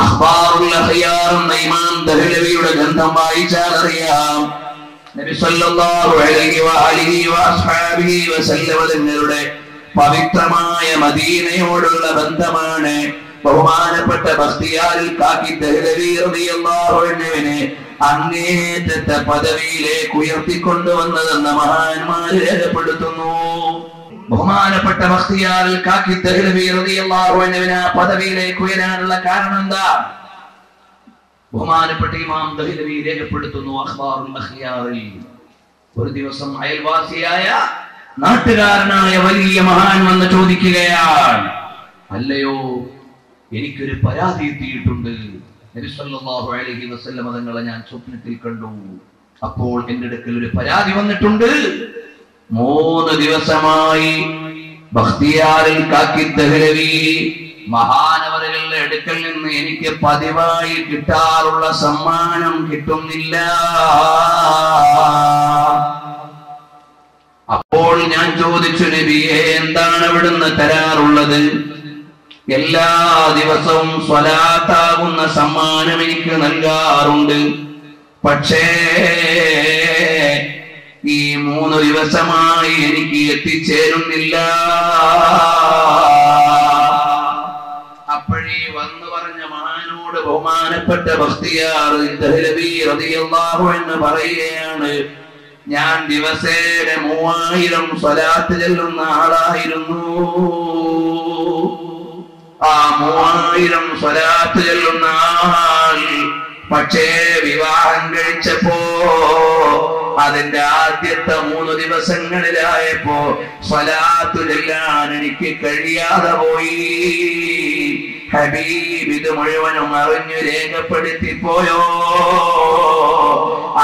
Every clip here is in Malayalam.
അഖ്ബാറുൽ അഖ്യാർ എന്ന ഇമാം ദഹ്ലവിയുടെ ഗ്രന്ഥം വായിച്ചാൽ അറിയാം, നബി സല്ലല്ലാഹു അലൈഹി വഅലിഹി വഅസ്ഹാബിഹി വസല്ലം തങ്ങളുടെ പവിത്രമായ മദീനയോടുള്ള ബന്ധമാണ് ബഹുമാനപ്പെട്ട ബഖ്തിയാരുൽ കാക്കി ദഹ്ലവി റളിയല്ലാഹു അൻഹുവിനെ അങ്ങേറ്റത്തെ പദവിയിലേക്ക് ഉയർത്തിക്കൊണ്ടുവന്നതെന്ന് മഹാന്മാർ രേഖപ്പെടുത്തുന്നു. ബഹുമാനപ്പെട്ട ബഖ്തിയാരുൽ കാക്കി ദഹ്ലവി റളിയല്ലാഹു അൻഹുവിനെ പദവിയിലേക്ക് ഉയരാനുള്ള കാരണം എന്താ? ബഹുമാനപ്പെട്ട ഇമാം ദഹ്ലവി രേഖപ്പെടുത്തുന്നു, അഖ്ബാറുൽ അഖ്യാറിൽ ഒരു ദിവസം അയൽവാസിയായ നാട്ടുകാരനായ വലിയ മഹാൻ വന്ന് ചോദിക്കുകയാണ്, അല്ലയോ എനിക്കൊരു പരാതി എത്തിയിട്ടുണ്ട്. നബി സല്ലല്ലാഹു അലൈഹി വസല്ലം തങ്ങളെ ഞാൻ സ്വപ്നത്തിൽ കണ്ടു. അപ്പോൾ എന്റെ അടുക്കൽ ഒരു പരാതി വന്നിട്ടുണ്ട്. 3 ദിവസമായി ബഖ്തിയാരുൽ കാക്കി ദഹ്ലവി മഹാനവറുകളുടെ അടുക്കൽ നിന്ന് എനിക്ക് പതിവായി കിട്ടാറുള്ള സമ്മാനം കിട്ടുന്നില്ല. അപ്പോൾ ഞാൻ ചോദിച്ചു, നബിയെ എന്താണ് അവിടുന്ന് തരാറുള്ളത്? എല്ലാ ദിവസവും സ്വലാത്താകുന്ന സമ്മാനം എനിക്ക് നൽകാറുണ്ട്. പക്ഷേ ഈ 3 ദിവസമായി എനിക്ക് എത്തിച്ചേരുന്നില്ല. അപ്പോഴേ വന്നു പറഞ്ഞ മഹാനോട് ബഹുമാനപ്പെട്ട ബഖ്തിയാർ ദഹ്ലവി റളിയല്ലാഹു അൻഹു പറയുകയാണ്, ഞാൻ ദിവസേന 3000 സ്വലാത്ത് ചൊല്ലുന്ന ആളായിരുന്നു. ആ 3000 സ്വലാത്ത് ചൊല്ലുന്ന ആൾ പക്ഷേ വിവാഹം കഴിച്ചപ്പോ അതിന്റെ ആദ്യത്തെ 3 ദിവസങ്ങളിലായപ്പോ സ്വലാത്ത് ചൊല്ലാൻ എനിക്ക് കഴിയാതെ പോയി. ഹബീബ് ഇത് മുഴുവനും അറിഞ്ഞു രേഖപ്പെടുത്തി പോയോ.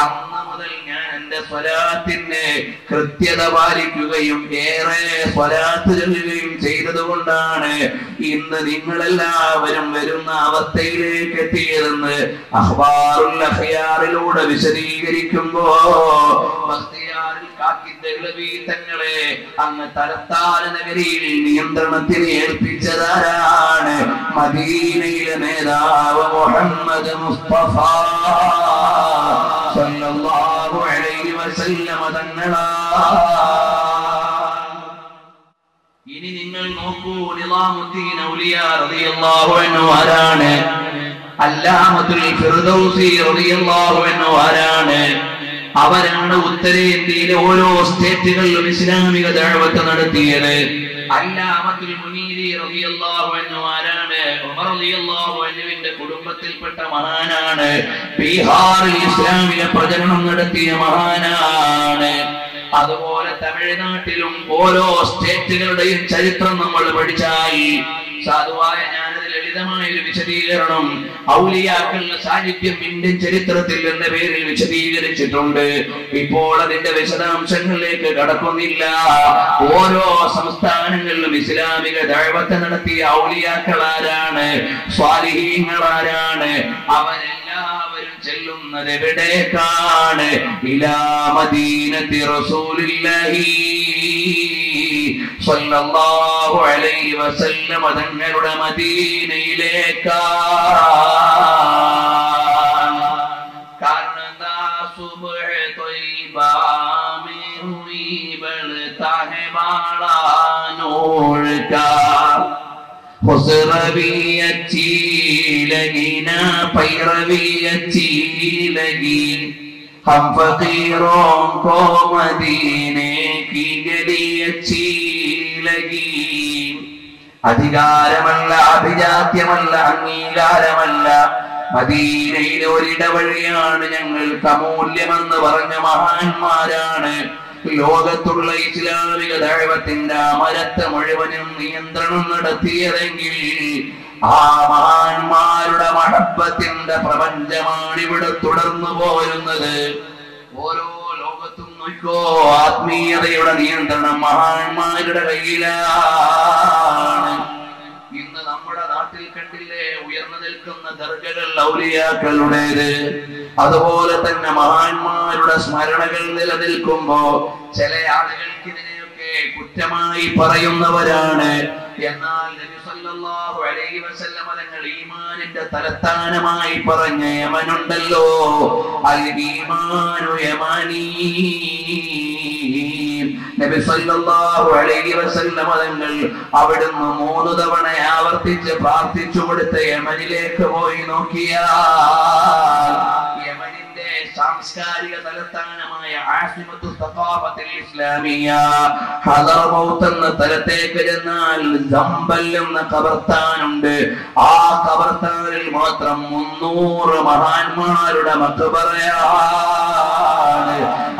അന്ന് മുതൽ ഞാൻ എന്റെ സ്വലാത്തിന് കൃത്യത പാലിക്കുകയും ഏറെ സ്വലാത്ത് ചൊല്ലുകയും ചെയ്തതുകൊണ്ടാണ് ഇന്ന് നിങ്ങളെല്ലാവരും വരുന്ന അവസ്ഥയിലേക്ക് എത്തിയതെന്ന് അഖ്ബാറുൽ അഖ്യാറിലൂടെ വിശദീകരിക്കുമ്പോ ബഖ്തിയാരുൽ കാക്കി ദഹ്ലവി തങ്ങളെ അങ്ങ് തലസ്ഥാന നഗരിയിൽ നിയന്ത്രണത്തിന് ഏൽപ്പിച്ചതാരാണ്? മദീനയിലെ നേതാവ് മുഹമ്മദ് മുസ്തഫ സല്ലല്ലാഹു അലൈഹി വസല്ലം തങ്ങളാ. ഇനി നിങ്ങൾ നോക്കൂ, നിസാമുദ്ദീൻ ഔലിയ റളിയല്ലാഹു അൻഹു ആരാണ്? അല്ലാമത്തുൽ ഫിർദൗസി റളിയല്ലാഹു അൻഹു ആരാണ്? അവരാണ് ഉത്തരേന്ത്യയിലെ ഓരോ സ്റ്റേറ്റുകളിലും ഇസ്ലാമിക ദഅവത്ത് നടത്തിയത്. അല്ലാമത്തുൽ മുനീരി റളിയല്ലാഹു അൻഹു ആരാണ്? ഉമർ റളിയല്ലാഹു അൻഹുവിന്റെ കുടുംബത്തിൽപ്പെട്ട മഹാനാണ്. ബീഹാറിൽ ഇസ്ലാമിക പ്രചരണം നടത്തിയ മഹാനാണ്. അതുപോലെ തമിഴ്നാട്ടിലും ഓരോ സ്റ്റേറ്റുകളുടെയും ചരിത്രം നമ്മൾ പഠിച്ചാൽ സാധുവായ ഞാനത് ലളിതമായ ഒരു വിശദീകരണം ഔലിയാക്കളുടെ സാന്നിധ്യം ഇന്ത്യൻ ചരിത്രത്തിൽ എന്ന പേരിൽ വിശദീകരിച്ചിട്ടുണ്ട്. ഇപ്പോൾ അതിന്റെ വിശദാംശങ്ങളിലേക്ക് കടക്കുന്നില്ല. ഓരോ സംസ്ഥാനങ്ങളിലും ഇസ്ലാമിക ദഅവത്ത് നടത്തിയ ഔലിയാക്കൾ ആരാണ്? സ്വാലിഹീങ്ങൾ ആരാണ്? അവരെല്ലാവരും ചെല്ലുന്നത് എവിടേക്കാണ്? ഇലാ മദീനത്തി റസൂലില്ലാഹി സ്വല്ലല്ലാഹു അലൈഹി വസല്ലം തങ്ങളുടെ മദീനയിലേക്കാണ്. കാരണം എന്താ? സുബ്ഹ് ത്വയ്ബ में हुई बढ़ता है बाड़ा नूर का खुसरवी अच्छी लगी ना पैरवी अच्छी लगी हम फकीरों को मदीने की गली अच्छी लगी. അധികാരമല്ല, അഭിജാത്യമല്ല, അംഗീകാരമല്ല, മദീനയിലെ ഒരിടവഴിയാണ് ഞങ്ങൾക്ക് അമൂല്യമെന്ന് പറഞ്ഞ മഹാന്മാരാണ് ലോകത്തുള്ള ഇസ്ലാമിക ദഅവത്തിന്റെ അമരത്തെ മുഴുവനും നിയന്ത്രണം നടത്തിയതെങ്കിൽ ആ മഹാന്മാരുടെ മഹബ്ബത്തിന്റെ പ്രപഞ്ചമാണ് ഇവിടെ തുടർന്നു പോരുന്നത്. ഓരോ ലോകത്തും നോക്കോ, ആത്മീയതയുടെ നിയന്ത്രണം മഹാന്മാരുടെ കയ്യിലാണ്. ഇന്ന് നമ്മുടെ നാട്ടിൽ കണ്ടില്ലേ ഉയർന്നു നിൽക്കുന്ന ദർഗകൾ ഔലിയാക്കളുടേത്. അതുപോലെ തന്നെ മഹാന്മാരുടെ സ്മരണകൾ നിലനിൽക്കുമ്പോ ചില ആളുകൾക്ക് ഇതിനെയൊക്കെ കുറ്റമായി പറയുന്നവരാണ്. എന്നാൽ നബി സല്ലല്ലാഹു അലൈഹി വസല്ലം തങ്ങൾ ഈമാനിന്റെ തലസ്ഥാനമായി പറഞ്ഞ യമനുണ്ടല്ലോ, അൽ ഈമാനു യമാനി. നബി സല്ലല്ലാഹു അലൈഹി വസല്ലം തങ്ങൾ അവിടുന്ന് 3 തവണ ആവർത്തിച്ച് പ്രാർത്ഥിച്ചു കൊടുത്ത യമനിലേക്ക് പോയി നോക്കിയാൽ യമനിന്റെ സാംസ്കാരിക തലസ്ഥാനമായ ആസിമത്തു സഖാഫത്തുൽ ഇസ്ലാമിയ ഹദറമൗത്ത് എന്ന സ്ഥലത്തേക്ക് ചെന്നാൽ ജംബൽ എന്ന ഖബർസ്ഥാനുണ്ട്. ആ ഖബർസ്ഥാനിൽ മാത്രം 300 മഹാന്മാരുടെ മഖ്ബറയാണ്.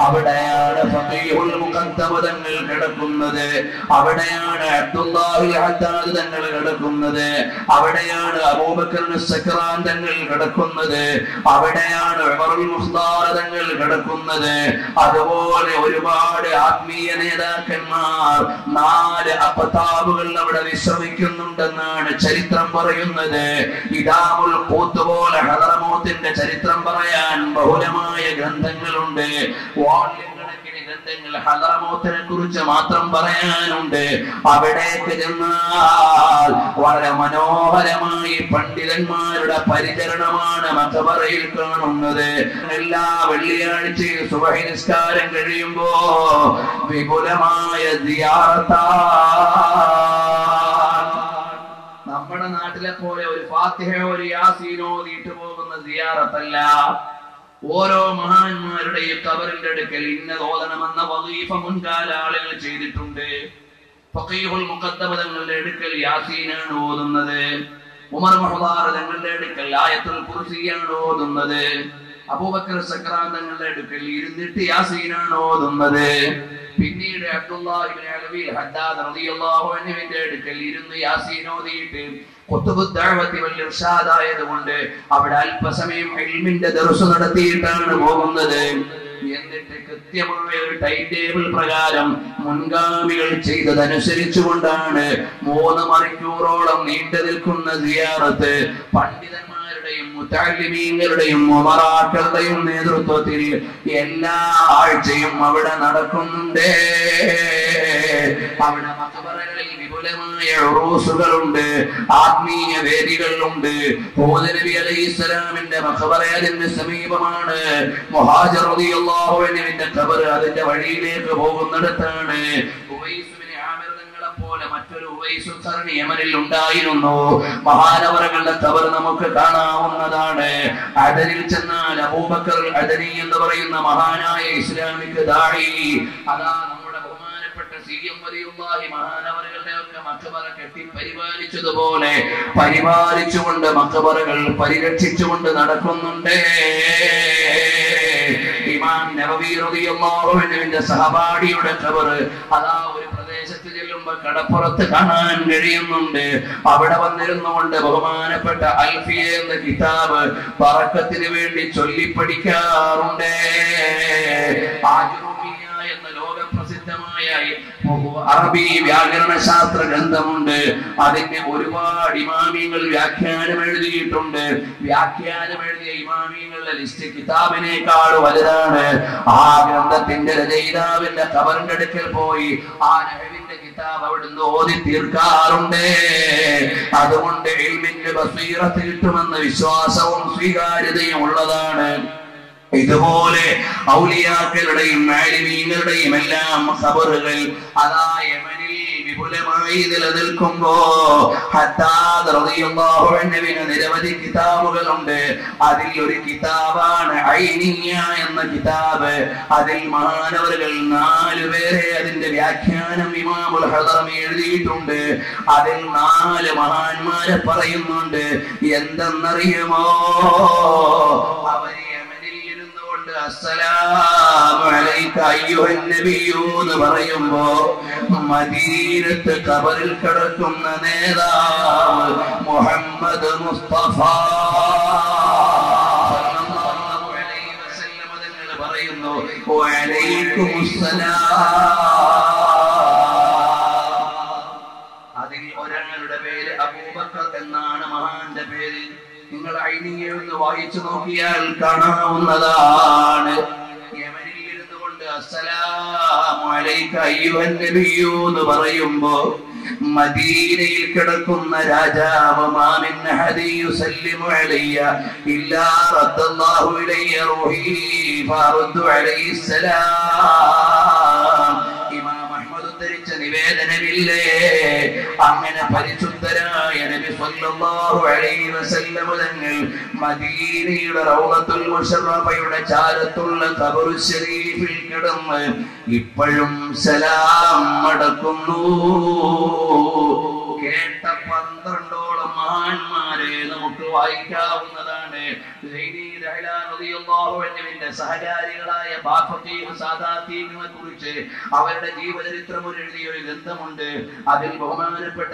അവിടെയാണ് ഫഖീഹുൽ മുഖദ്ദമ തങ്ങൾ കിടക്കുന്നത്, അവിടെയാണ് അബ്ദുല്ലാഹിൽ ഹദ്ദാദ് തങ്ങൾ കിടക്കുന്നത്, അവിടെയാണ് അബൂബക്കർ സക്രാൻ തങ്ങൾ കിടക്കുന്നത്, അവിടെയാണ് ഉമറുൽ മുഖ്താർ തങ്ങൾ കിടക്കുന്നത്. അതുപോലെ ഒരുപാട് ആത്മീയ നേതാക്കന്മാർ 4 അഖ്താബുകൾ അവിടെ വിശ്രമിക്കുന്നുണ്ടെന്നാണ് ചരിത്രം പറയുന്നത്. ഇദാമുൽ ഖൂത്ത് പോലെ ഹദറമൗത്തിന്റെ ചരിത്രം പറയാൻ ബഹുലമായ ഗ്രന്ഥങ്ങളുണ്ട്. കണക്കിന് ഗ്രന്ഥങ്ങൾ ഹദറമൗത്തിനെ കുറിച്ച് മാത്രം പറയാനുണ്ട്. അവിടേക്ക് ചെന്നാൽ വളരെ മനോഹരമായി പണ്ഡിതന്മാരുടെ പരിചരണമാണ് മഖബറയിൽ കാണുന്നത്. എല്ലാ വെള്ളിയാഴ്ചയും സുബഹി നിസ്കാരം കഴിയുമ്പോ വിപുലമായ സിയാറത്താണ്. നമ്മുടെ നാട്ടിലെ പോലെ ഒരു ഫാത്തിഹയോ ഒരു യാസീനോ ഓതിയിട്ട് പോകുന്ന സിയാറത്തല്ല. ഓരോ മഹാന്മാരുടെയും ഖബറിന്റെ അടുക്കൽ ഇന്നത് ഓതണമെന്ന വദീഫ മുൻകാല ആളുകൾ ചെയ്തിട്ടുണ്ട്. ഫഖീഹുൽ മുഖദ്ദമ തങ്ങളുടെ അടുക്കൽ യാസീനാണ് ഓതുന്നത്. ഉമർ മുഹ്താർ തങ്ങളുടെ അടുക്കൽ ആയത്തുൽ കുർസിയാണ് ഓതുന്നത്. അബൂബക്കർ സക്രാൻ തങ്ങളുടെ അടുക്കൽ ഇരുന്നിട്ട് യാസീനാണ് ഓതുന്നത്. പിന്നീട് അബ്ദുല്ലാഹ് ഇബ്നു അലവി ഹദ്ദാദ് റളിയല്ലാഹു അൻഹുവിന്റെ അടുക്കൽ ഇരുന്ന് യാസീൻ ഓതിയിട്ട് ഖുതുബുദ് ദഅവതി വൽ ഇർഷാദ് ആയതുകൊണ്ട് അവിടെ അല്പസമയം ഇൽമിന്റെ ദർസ് നടത്തിയിട്ടാണ് പോകുന്നത്. എന്നിട്ട് കൃത്യമായ ഒരു ടൈം ടേബിൾ പ്രകാരം മുൻഗാമികൾ ചെയ്തതനുസരിച്ചുകൊണ്ടാണ് 3 മണിക്കൂറോളം നീണ്ടു നിൽക്കുന്ന സിയാറത്ത് പണ്ഡിതന്മാരുടെയും മുതഅല്ലിമീങ്ങളുടെയും ഉമറാക്കളുടെയും നേതൃത്വത്തിൽ എല്ലാ ആഴ്ചയും അവിടെ നടക്കുന്നുണ്ട്. അവിടെ മഖബറകളിൽ വിപുലമായ ഉറൂസുകളുണ്ട്, ആത്മീയ വേദികളുണ്ട്. ഹൂദ് നബി അലൈഹിസ്സലാമിന്റെ മഖബറ അതിന് സമീപമാണ്. മുഹാജിർ റളിയല്ലാഹു അൻഹുവിന്റെ ഖബർ അതിന്റെ വഴിയിലേക്ക് പോകുന്നിടത്താണ്. ഉവൈസ് ഇബ്നു ആമിർ തങ്ങളെ പോലെ മറ്റൊരു ഉവൈസ് ഖർനി യമനിൽ ഉണ്ടായിരുന്നു. മഹാനവറുകളുടെ ഖബർ നമുക്ക് കാണാവുന്നതാണ്. അദനിൽ ചെന്നാൽ അബൂബക്കർ അദനി എന്ന് പറയുന്ന മഹാനായ ഇസ്ലാമിക് ദാഇ അതാ മഹാനവറുകളുടെ ഒക്കെ മഖബറ കെട്ടി പരിപാലിച്ചതുപോലെ പരിപാലിച്ചുകൊണ്ട് മഖബറകൾ പരിരക്ഷിച്ചുകൊണ്ട് നടക്കുന്നുണ്ട്. ഇമാം നബവി റളിയല്ലാഹു അൻഹുവിന്റെ സഹപാഠിയുടെ ഖബർ അതാ ഒരു പ്രദേശത്ത് ചെല്ലുമ്പോൾ കടപ്പുറത്ത് കാണാൻ കഴിയുന്നുണ്ട്. അവിടെ വന്നിരുന്നുകൊണ്ട് ബഹുമാനപ്പെട്ട അൽഫിയ എന്ന കിതാബ് ബറക്കത്തിന് വേണ്ടി ചൊല്ലിപ്പഠിക്കാറുണ്ട്. എന്ന ലോകപ്രസിദ്ധമായ അറബി വ്യാകരണ ശാസ്ത്ര ഗ്രന്ഥമുണ്ട്. അതിന് ഒരുപാട് ഇമാമിയങ്ങൾ വ്യാഖ്യാനം എഴുതിയിട്ടുണ്ട്. വ്യാഖ്യാനം എഴുതിയ ഇമാമിയങ്ങളുടെ ലിസ്റ്റ് കിതാബിനേക്കാൾ വലുതാണ്. ആ ഗ്രന്ഥത്തിന്റെ രചയിതാവിന്റെ ഖബറിന്റെ അടുക്കൽ പോയി ആ നഹ്വിന്റെ കിതാബ് അവിടുന്ന് ഓതി തീർക്കാറുണ്ട്. അതുകൊണ്ട് ഇൽമിന്റെ ബസീറത്ത് കിട്ടുമെന്ന വിശ്വാസവും സ്വീകാര്യതയും ഉള്ളതാണ്. ഇതുപോലെ ഔലിയാക്കളുടെയും ആലിമീങ്ങളുടെയും എല്ലാം ഖബറുകൾ അതാ യമനിൽ വിപുലമായി നിലനിൽക്കുമ്പോ ഹദ്ദാദ് റളിയല്ലാഹു അൻഹുവിന് നിരവധി കിതാബുകളുണ്ട്. അതിൽ ഒരു കിതാബാണ് ഐനിയ എന്ന കിതാബ്. അതിൽ മഹാനവറുകൾ 4 പേരെ അതിന്റെ വ്യാഖ്യാനം ഇമാമുൽ ഹദറമി എഴുതിയിട്ടുണ്ട്. അതിൽ 4 മഹാന്മാരെ പറയുന്നുണ്ട്. എന്തെന്നറിയുമോ? അവര് അസ്സലാമു അലൈക അയ്യുഹൻ നബിയ്യു എന്ന് പറയുമ്പോ മദീനത്ത് ഖബറിൽ കിടക്കുന്ന നേതാവ് മുഹമ്മദ് മുസ്തഫ സല്ലല്ലാഹു അലൈഹി വസല്ലം തങ്ങൾ പറയുന്നു വഅലൈക്കുമുസ്സലാം. അതിൽ ഒരാളുടെ പേര് അബൂബക്കർ എന്നാണ് മഹാന്റെ പേര്. നിങ്ങൾ ഐനിയെ ഒന്ന് വായിച്ചു നോക്കിയാൽ കാണാവുന്നതാണ്. യമനിൽ ഇരുന്നു കൊണ്ട് അസ്സലാമു അലൈക അയ്യുഹൻ നബിയ്യു എന്ന് പറയുമ്പോ മദീനയിൽ കിടക്കുന്ന രാജാവ് മാമിൻ ഹദി യുസല്ലിമു അലയ്യ ഇല്ലാ റദ്ദല്ലാഹു ഇലയ്യ റൂഹി ഫറദ്ദു അലൈഹിസ്സലാം. ഇമാം അഹ്മദ് ഉദ്ധരിച്ച നിവേദനമില്ലേ, അങ്ങനെ പരിശുദ്ധരായ നബി സല്ലല്ലാഹു അലൈഹി വസല്ലം തങ്ങൾ മദീനയുടെ റൗളത്തുൽ മുശറഫയുടെ ചാരത്തുള്ള ഖബറു ശരീഫിൽ കിടന്ന് ഇപ്പോഴും സലാം മടക്കുന്നു. കേട്ട 12ഓളം മഹാന്മാരെ നമുക്ക് വായിക്കാവുന്നതാണ്. സഹകാരികളായ സാദാത്തീങ്ങളെ കുറിച്ച് അവരുടെ ജീവചരിത്രം എഴുതിയ ഒരു ഗ്രന്ഥമുണ്ട്. അതിൽ ബഹുമാനപ്പെട്ട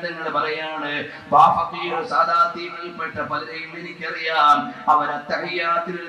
തങ്ങൾ പറയാണ്, സാദാത്തീങ്ങളിൽപ്പെട്ട പലരെയും എനിക്കറിയാം. അവർ അത്തഹിയ്യാത്തിൽ